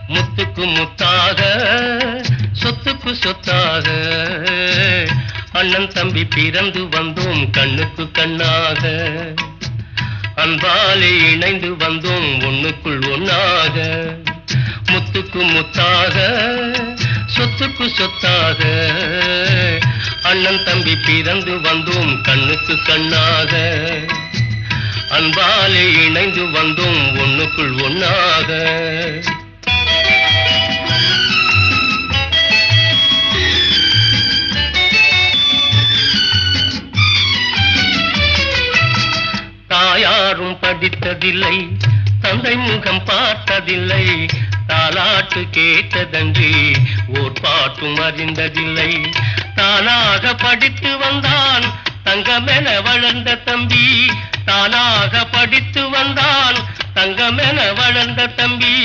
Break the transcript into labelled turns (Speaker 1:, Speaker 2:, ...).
Speaker 1: முத்துக்கு முத்தாக சொத்துக்கு சொத்தாக அண்ணன் தம்பி பிறந்து வந்தோம் கண்ணுக்கு கண்ணாக அன்பாலே இணைந்து வந்தோம் ஒண்ணுக்குள் ஒன்னாக முத்துக்கு முத்தாக சொத்துக்கு சொத்தாக அண்ணன் தம்பி பிறந்து வந்தோம் கண்ணுக்கு கண்ணாக அன்பாலே இணைந்து வந்தோம் ஒண்ணுக்குள் ஒன்னாக தாயாரும் படித்ததில்லை தந்தை முகம் பார்த்ததில்லை தாலாட்டு கேட்டதன்றி ஓர் பாட்டும் அறிந்ததில்லை தானாக படித்து வந்தான் தங்கமென வளர்ந்த தம்பி தானாக படித்து வந்தான் தங்கமென வளர்ந்த தம்பி